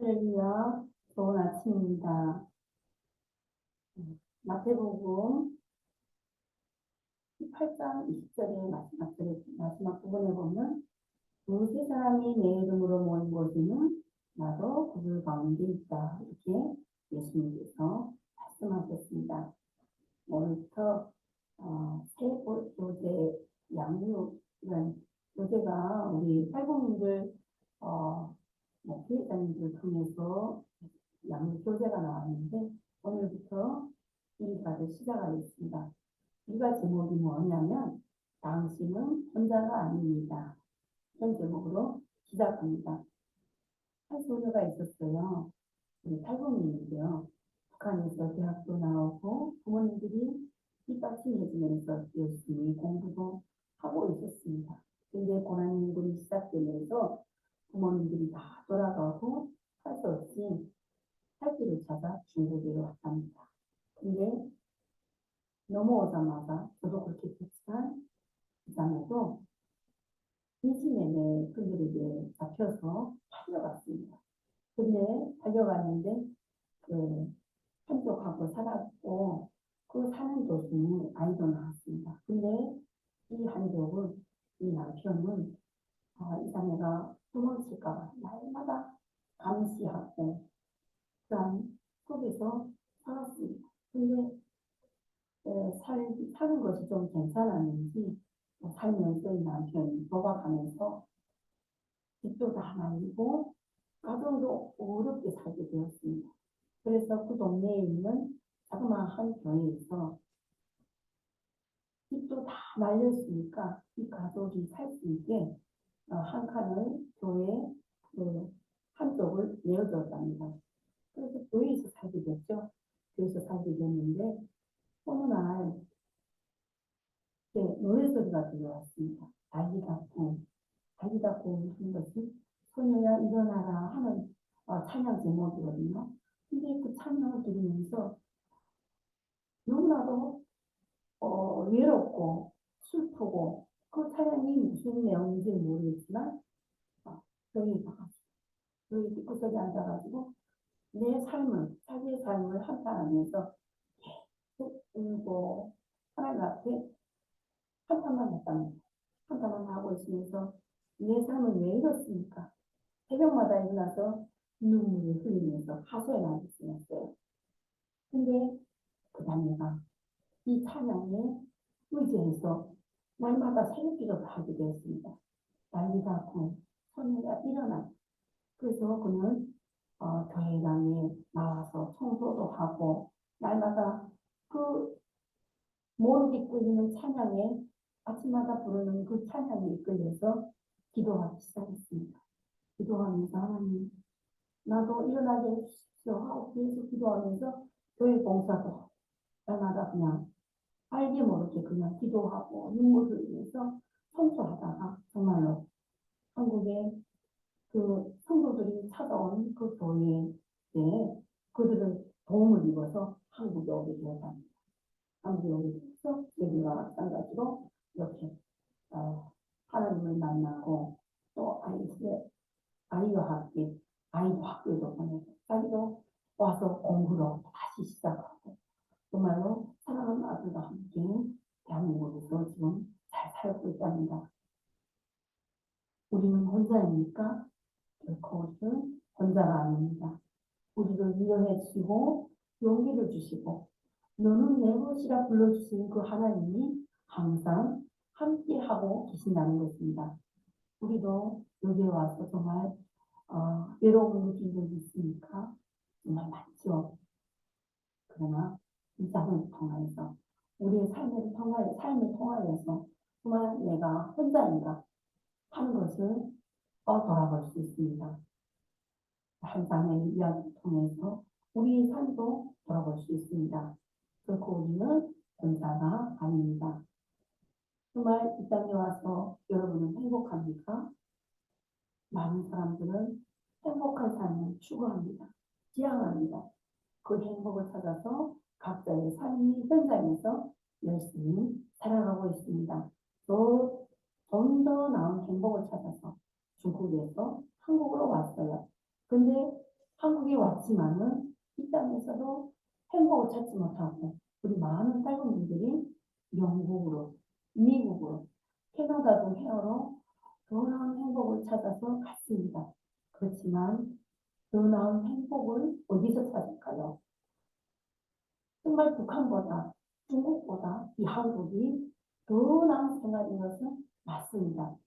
할렐루야, 좋은 아침입니다. 마태복음 18장 20절의 마지막 부분에 보면 두세 사람이 내 이름으로 모인 곳에는 나도 그들 가운데 있다. 이렇게 예수님께서 말씀하셨습니다. 오늘부터 새 교제 양육 이런 교제가 우리 탈북민들 피해자님들 통해서 양육 교재가 나왔는데 오늘부터 이 과를 시작하겠습니다. 이가 제목이 뭐냐면 당신은 혼자가 아닙니다. 이런 제목으로 시작합니다. 한 소녀가 있었어요. 우리 탈북민인데요. 북한에서 대학도 나오고 부모님들이 뒷받침해주면서 열심히 공부도 하고 있었습니다. 근데 고난인들이 시작되면서 부모님들이 다 돌아가고 할 수 없이 살 길을 찾아 중국으로 왔답니다. 근데 넘어오자마자 저도 그렇게 됐지만 그 자매도 인신매매 그들에게 잡혀서 팔려갔습니다. 근데 팔려갔는데 그 한쪽하고 살았고 그 사는 도중에 아이도 낳았습니다. 근데 이 한쪽은 이 남편은 이 자매가 도망칠까 날마다 감시하고 그런 속에서 살았습니다. 근데 사는 것이 좀 괜찮았는지 살면서 이 남편이 도박하면서 집도 다 말리고 가정도 어렵게 살게 되었습니다. 그래서 그 동네에 있는 자그마한 교회에서 집도 다 말렸으니까 이 가족이 살 수 있게 한 칸을 교회 한쪽을 내어줬답니다. 그래서 교회에서 살게 됐죠. 교회에서 살게 됐는데 어느 날 노래 소리가 들려왔습니다. 달리다꿈 하는 것이 소녀야 일어나라 하는 찬양 제목이거든요. 근데 그 찬양을 들으면서 너무나도 외롭고 슬프고 그 찬양이 무슨 내용인지 모르겠지만 저희 뒷구석에 앉아가지고 내 삶을 자기의 삶을 한탄하면서 계속 울고 하나님 앞에 한탄만 했답니다. 한탄만 하고 있으면서 내 삶은 왜 이렇습니까? 새벽마다 일어나서 눈물을 흘리면서 하소연 하고 있었어요. 근데 그 자매가 이 찬양에 의지해서 날마다 새벽 기도를 하게 되었습니다. 난리다고 소녀가 일어나. 그래서 그는 교회당에 나와서 청소도 하고 날마다 그 모르게 이끌리는 찬양에 아침마다 부르는 그 찬양에 이끌려서 기도하기 시작했습니다. 기도하면서 하나님 나도 일어나게 해주십시오 하고 계속 기도하면서 교회 봉사도 날마다 그냥 알게 모르게 그냥 기도하고 눈물 흘리면서 청소하다가 정말로 한국에 그 성도들이 찾아온 그 교회에 그들은 도움을 입어서 한국에 오게 되었답니다. 한국에 오게 돼서 저희와 마찬가지로 이렇게 하나님을 만나고 또 아이와 함께 아이도 학교에도 보내고 자기도 와서 공부로 다시 시작하고 정말로 사랑하는 아들과 함께 대한민국에서 지금 잘 살고 있답니다. 우리는 혼자입니까? 결코 우리는 혼자가 아닙니다. 우리를 위로해 주시고 용기를 주시고 너는 내 것이라 불러주신 그 하나님이 항상 함께하고 계신다는 것입니다. 우리도 여기에 와서 정말 외로움을 느낀 적이 있으니까 정말 많죠. 그러나 이 삶을 통하여서 우리의 삶을 통하여서 정말 내가 혼자인가 하는 것을 돌아볼 수 있습니다. 한 장의 이야기를 통해서 우리의 삶도 돌아볼 수 있습니다. 결코 우리는 혼자가 아닙니다. 정말 이 땅에 와서 여러분은 행복합니까? 많은 사람들은 행복한 삶을 추구합니다. 지향합니다. 그 행복을 찾아서 각자의 삶이 현장에서 열심히 살아가고 있습니다. 또 좀 더 나은 행복을 찾아서 중국에서 한국으로 왔어요. 근데 하지만은 이 땅에서도 행복을 찾지 못하고 우리 많은 짧은 분들이 영국으로, 미국으로, 캐나다 등 해외로 더 나은 행복을 찾아서 갔습니다. 그렇지만 더 나은 행복을 어디서 찾을까요? 정말 북한보다, 중국보다 이 한국이 더 나은 생활인 것은 맞습니다.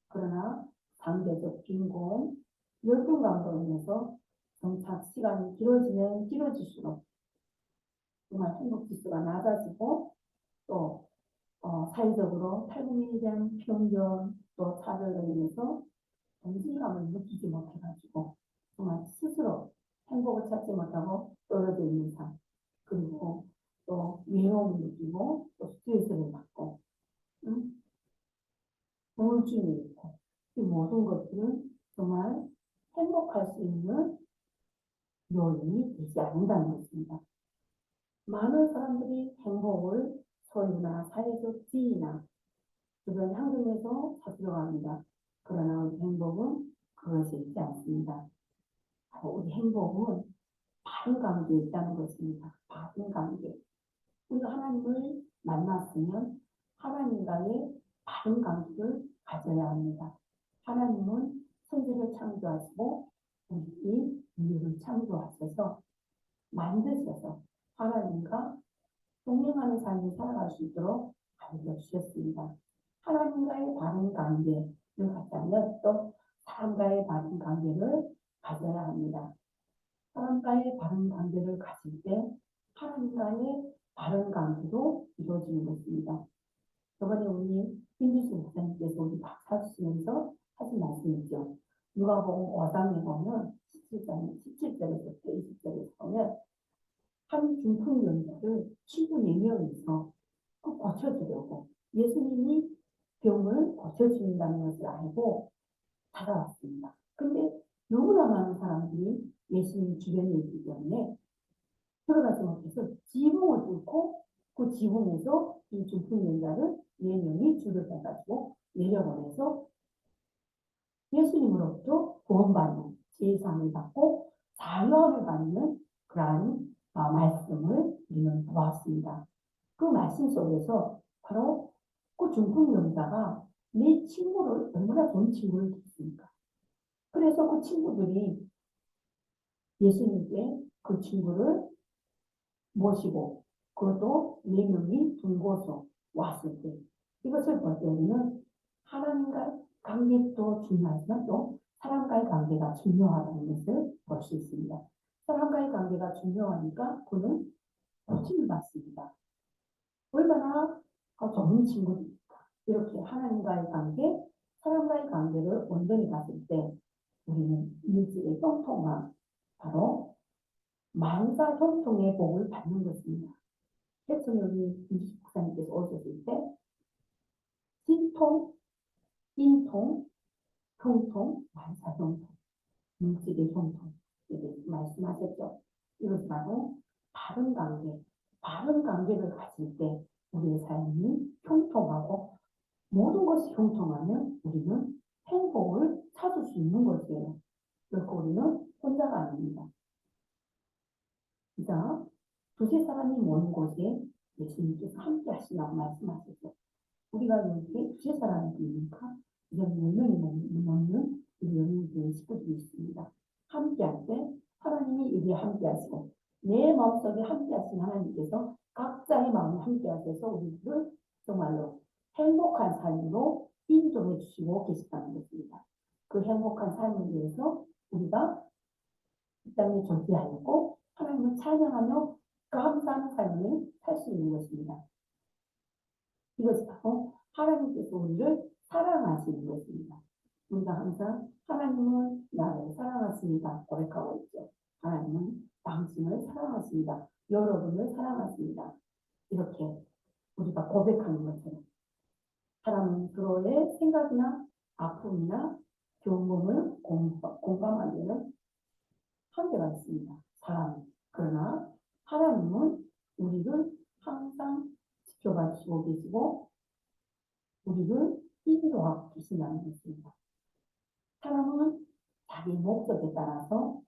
그러나 상대적 빈곤, 열등감으로 인해서 정착 시간이 길어지면 길어질수록 정말 행복 지수가 낮아지고 또 사회적으로 탈북민에 대한 편견 또 차별로 인해서 동질감을 느끼지 못해가지고 정말 스스로 행복을 찾지 못하고 떨어져 있는 삶 그리고 또 외로움을 느끼고 또 스트레스를 받고 우울증이 있고 이 모든 것들은 정말 행복할 수 있는 요인이 되지 않는다는 것입니다. 많은 사람들이 행복을 소유나 사회적 지위나 주변 환경에서 찾으려고 합니다. 그러나 우리 행복은 그것이 있지 않습니다. 우리 행복은 바른 관계에 있다는 것입니다. 바른 관계. 우리가 하나님을 만났으면 하나님과의 바른 관계를 가져야 합니다. 하나님은 천지를 창조하시고 우리 인류를 창조하셔서 만드셔서 하나님과 동행하는 삶을 살아갈 수 있도록 알려주셨습니다. 하나님과의 바른 관계를 갖자면 또 사람과의 바른 관계를 가져야 합니다. 사람과의 바른 관계를 가질 때 하나님과의 바른 관계도 이루어지는 것입니다. 저번에 우리 김기수 목사님께서 우리 박사 주시면서 하신 말씀이 있죠. 누가복음 5장에 보면 17절에서 20절에서 보면 한 중풍병자를 친구 4명이서 고쳐주려고 예수님이 병을 고쳐준다는 것을 알고 찾아왔습니다. 근데 너무나 많은 사람들이 예수님 주변에 있기 때문에 들어가지 못해서 지붕을 뚫고 그 지붕에서 이 중풍병자를 4명이 줄을 서가지고 내려보내서 예수님으로부터 구원받는 제사함을 받고 자유함을 받는 그러한 말씀을 우리는 보았습니다. 그 말씀 속에서 바로 그 중풍병자가 내 친구를 얼마나 좋은 친구를 뒀습니까? 그래서 그 친구들이 예수님께 그 친구를 모시고 그것도 4명이 둘고서 왔을 때 이것을 볼 때는 하나님과 관계도 중요하지만 또 사람과의 관계가 중요하다는 것을 볼 수 있습니다. 사람과의 관계가 중요하니까 그는 고침을 받습니다. 얼마나 좋은 친구입니까? 이렇게 하나님과의 관계, 사람과의 관계를 온전히 가질 때 우리는 일주일의 형통함, 바로 만사 형통의 복을 받는 것입니다. 그래서 우리 김지식 목사님께서 오셨을 때 진통, 인통, 형통, 만사 형통, 물질의 형통 이렇게 말씀하셨죠. 이것이 바로 바른 관계, 바른 관계를 가질 때 우리의 삶이 형통하고 모든 것이 형통하면 우리는 행복을 찾을 수 있는 것이에요. 결코 우리는 혼자가 아닙니다. 그러니까 두세 사람이 모인 곳에 예수님께서 함께 하시라고 말씀하셨죠. 우리가 여기에 두세 사람이 있으니까 이제 4명이 넘는 우리 여러분들의 식구들이 있습니다. 함께 할 때 하나님이 여기에 함께 하시고 내 마음속에 함께 하신 하나님께서 각자의 마음에 함께 하셔서 우리를 정말로 행복한 삶으로 인도해 주시고 계시다는 것입니다. 그 행복한 삶을 위해서 우리가 이 땅에 존재하였고 하나님을 찬양하며 감사하는 삶을 살 수 있는 것입니다. 이것이 바로 하나님께서 우리를 사랑하시는 것입니다. 우리가 항상 하나님은 나를 사랑하십니다 고백하고 있죠. 하나님은 당신을 사랑하십니다. 여러분을 사랑하십니다. 이렇게 우리가 고백하는 것처럼 사람은 서로의 생각이나 아픔이나 경험을 공감하기에는 한계가 있습니다. 사람. 그러나 하나님은 우리를 항상 지켜봐 주시고 계시고 우리를 인도하고 계신다는 것입니다. 사람은 자기 목적에 따라서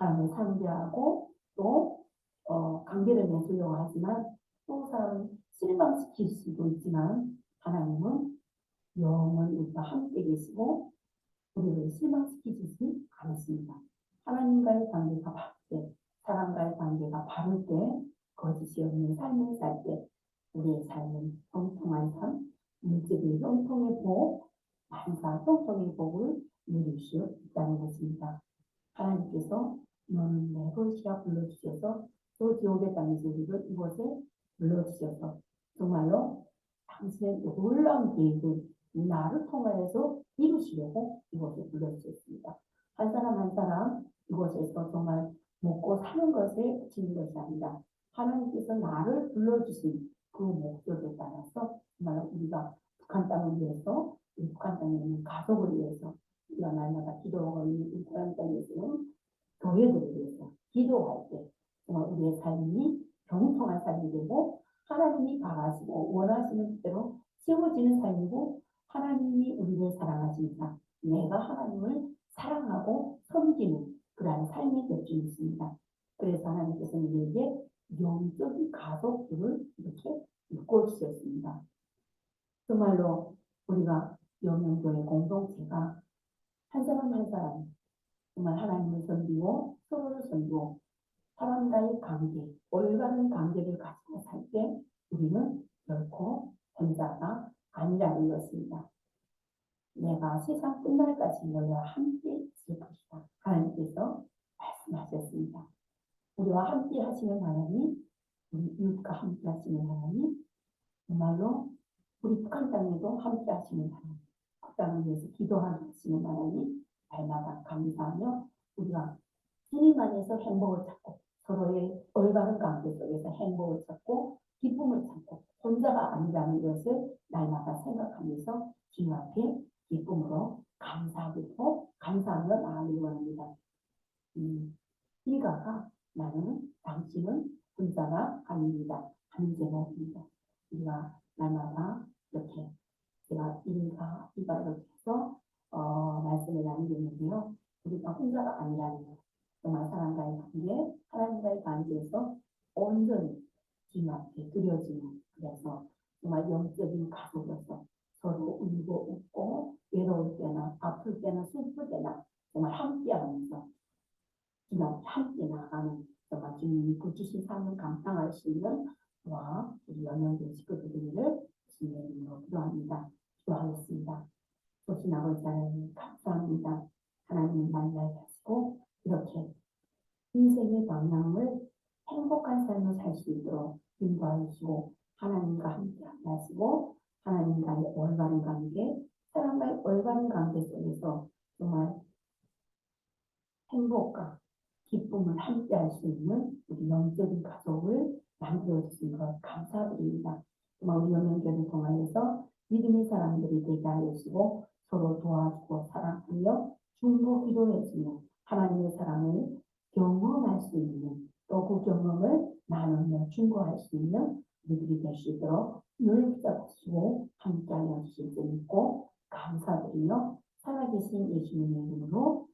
사람을 상대하고 또 관계를 맺으려고 하지만 또 사람을 실망시킬 수도 있지만 하나님은 영원히 우리와 함께 계시고 우리를 실망시키지 않으십니다. 하나님과의 관계가 바를 때, 사람과의 관계가 바를 때, 거짓이 없는 삶을 살 때 우리의 삶은 형통한 삶, 물질이 형통의 복, 만사 형통의 복을 누릴 수 있다는 것입니다. 하나님께서 너는 내 것이라 불러주셔서 또 지옥의 땅에서 우리를 이곳에 불러주셔서 정말로 당신의 놀라운 계획을 나를 통하여서 이루시려고 이곳에 불러주셨습니다. 한 사람 한 사람 이곳에서 정말 먹고 사는 것에 그치는 것이 아니라 하나님께서 나를 불러주신 그 목적에 따라서 정말 우리가 북한 땅을 위해서 북한 땅에 있는 가족을 위해서 우리가 날마다 기도하고 있는 북한 땅에 있는 교회들을 위해서 기도할 때 정말 우리의 삶이 경통한 삶이 되고 하나님이 바라시고 원하시는 대로 세워지는 삶이고 하나님이 우리를 사랑하십니다. 내가 하나님을 사랑하고 섬기는 그러한 삶이 될 수 있습니다. 그래서 하나님께서는 우리에게 영적인 가족들을 이렇게 이끌어주셨습니다. 정말로 우리가 영영교회 공동체가 한 사람 한 사람 정말 하나님을 섬기고 서로를 섬기고 사람과의 관계, 올바른 관계를 가지고 살 때 우리는 결코 혼자가 아니라는 것입니다. 내가 세상 끝날까지 너희와 함께 있을 것이다. 하나님께서 말씀하셨습니다. 우리와 함께 하시는 하나님, 우리 이웃과 함께 하시는 하나님, 정말로 우리 북한 땅에도 함께 하시는 하나님, 그 땅을 위해서 기도하게 하시는 하나님, 날마다 감사하며 우리가 주님 안에서 행복을 찾고 서로의 올바른 관계 속에서 행복을 찾고 기쁨을 찾고 혼자가 아니라는 것을 날마다 생각하면서 주님 앞에 기쁨으로 감사하고 감사하며 나아가기 원합니다. 일가가 나는 당신은 혼자가 아닙니다. 하는 제목입니다. 우리가 날마다 이렇게 제가 이가 이렇게 해서 말씀을 나누고 있는데요. 우리가 혼자가 아니라는 것. 정말 사람과의 관계, 하나님과의 관계에서 온전히 주님 앞에 드려지는 그래서 정말 영적인 가족으로서 서로 울고 웃고 외로울 때나 아플 때나 슬플 때나 정말 함께하면서 주님 앞에 함께 나가는 정말 주님이 주신 삶을 감당할 수 있는 저와 우리 연영된 식구들을 주님의 이름으로 기도합니다. 기도하겠습니다. 보신 아버지 하나님 감사합니다. 하나님 만나게 하시고 이렇게 인생의 방향을 행복한 삶을 살 수 있도록 인도하시고 하나님과 함께 하시고 하나님과의 올바른 관계, 사람과의 올바른 관계 속에서 정말 행복과 기쁨을 함께 할 수 있는 우리 영적인 가족을 만들어 주신 것 감사드립니다. 정말 우리 영영교를 통하여서 믿음의 사람들이 되게 하시고 서로 도와주고 사랑하며 중보 기도해주며 하나님의 사랑을 경험할 수 있는 또 그 경험을 나누며 중보할 수 있는 우리들이 될 수 있도록 늘 붙잡으시고 함께하여 주실 줄 믿고 감사드리며 살아계신 예수님의 이름으로